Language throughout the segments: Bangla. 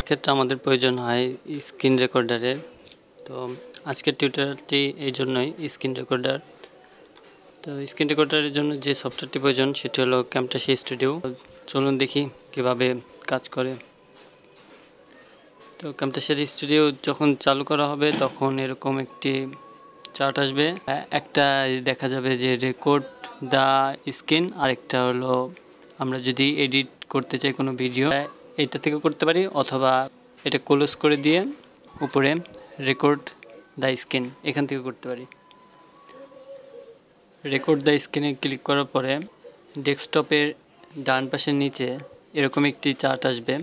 ক্ষেত্রে আমাদের প্রয়োজন হয় স্ক্রিন রেকর্ডারের। তো আজকের টিউটোরিয়ালটি এই জন্যই স্ক্রিন রেকর্ডার। তো স্ক্রিন রেকর্ডারের জন্য যে সফটওয়্যারটি প্রয়োজন সেটি হলো ক্যামটাশিয়া স্টুডিও। চলুন দেখি কিভাবে কাজ করে। তো ক্যামটাশিয়া স্টুডিও যখন চালু করা হবে তখন এরকম একটি চার্ট আসবে। একটা দেখা যাবে যে রেকর্ড দ্য স্ক্রিন, আরেকটা হলো আমরা যদি এডিট করতে চাই কোনো ভিডিও এটা থেকে করতে পারি, অথবা এটা ক্লোজ করে দিয়ে উপরে রেকর্ড দ্য স্ক্রিন এখান থেকে করতে পারি। রেকর্ড দ্য স্ক্রিনে ক্লিক করার পরে ডেস্কটপের ডান পাশের নিচে এরকম একটি চার্ট আসবে।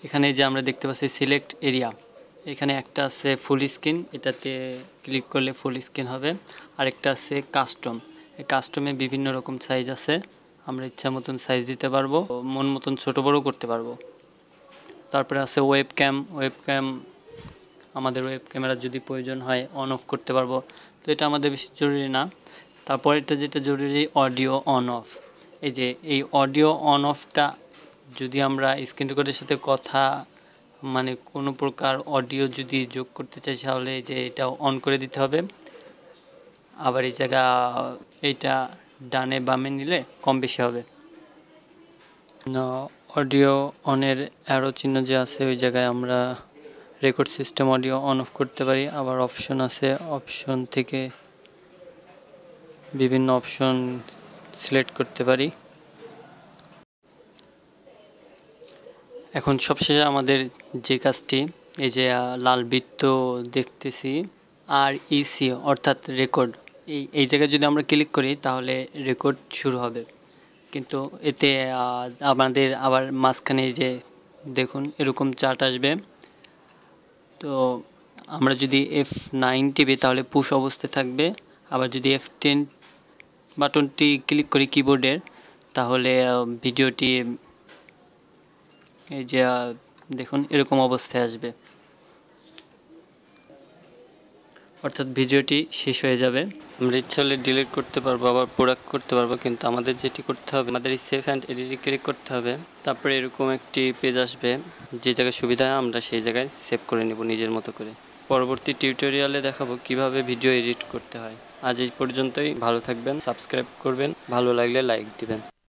এখানে যে আমরা দেখতে পাচ্ছি সিলেক্ট এরিয়া, এখানে একটা আছে ফুল স্ক্রিন, এটাতে ক্লিক করলে ফুল স্ক্রিন হবে। আরেকটা আছে কাস্টম, এই কাস্টমে বিভিন্ন রকম সাইজ আছে, আমরা ইচ্ছা মতন সাইজ দিতে পারবো, মন মতন ছোটো বড়ো করতে পারবো। তারপরে আছে ওয়েব ক্যাম, আমাদের ওয়েব ক্যামেরা যদি প্রয়োজন হয় অন অফ করতে পারবো, তো এটা আমাদের বেশি জরুরি না। তারপরেরটা যেটা জরুরি অডিও অন অফ। এই যে এই অডিও অন অফটা যদি আমরা স্ক্রিন রেকর্ডের সাথে কথা মানে কোনো প্রকার অডিও যদি যোগ করতে চাই তাহলে যে এটা অন করে দিতে হবে। আবার এই জায়গা এইটা ডানে বামে নিলে কম বেশি হবে। অডিও অনের অ্যারো চিহ্ন যে আছে ওই জায়গায় আমরা record system audio on of করতে পারি। আবার অপশন আছে, অপশন থেকে বিভিন্ন অপশন সিলেক্ট করতে পারি। এখন সবশেষে আমাদের যে কাজটি, এই যে লাল বৃত্ত দেখতেছি আর ইসি অর্থাৎ রেকর্ড, এই জায়গায় যদি আমরা ক্লিক করি তাহলে রেকর্ড শুরু হবে। কিন্তু এতে আমাদের আবার মাঝখানে যে দেখুন এরকম চার্ট আসবে। তো আমরা যদি F9 টিপি তাহলে পুশ অবস্থায় থাকবে। আবার যদি F10 বাটনটি ক্লিক করি কিবোর্ডের তাহলে ভিডিওটি এই যে দেখুন এরকম অবস্থায় আসবে, অর্থাৎ ভিডিওটি শেষ হয়ে যাবে। আমরা ইচ্ছা হলে ডিলিট করতে পারবো, আবার প্রোডাক্ট করতে পারবো, কিন্তু আমাদের যেটি করতে হবে আমাদের এই সেভ অ্যান্ড এডিটে ক্লিক করতে হবে। তারপরে এরকম একটি পেজ আসবে, যে জায়গায় সুবিধা হয় আমরা সেই জায়গায় সেভ করে নেব নিজের মতো করে। পরবর্তী টিউটোরিয়ালে দেখাবো কিভাবে ভিডিও এডিট করতে হয়। আজ এই পর্যন্তই, ভালো থাকবেন, সাবস্ক্রাইব করবেন, ভালো লাগলে লাইক দিবেন।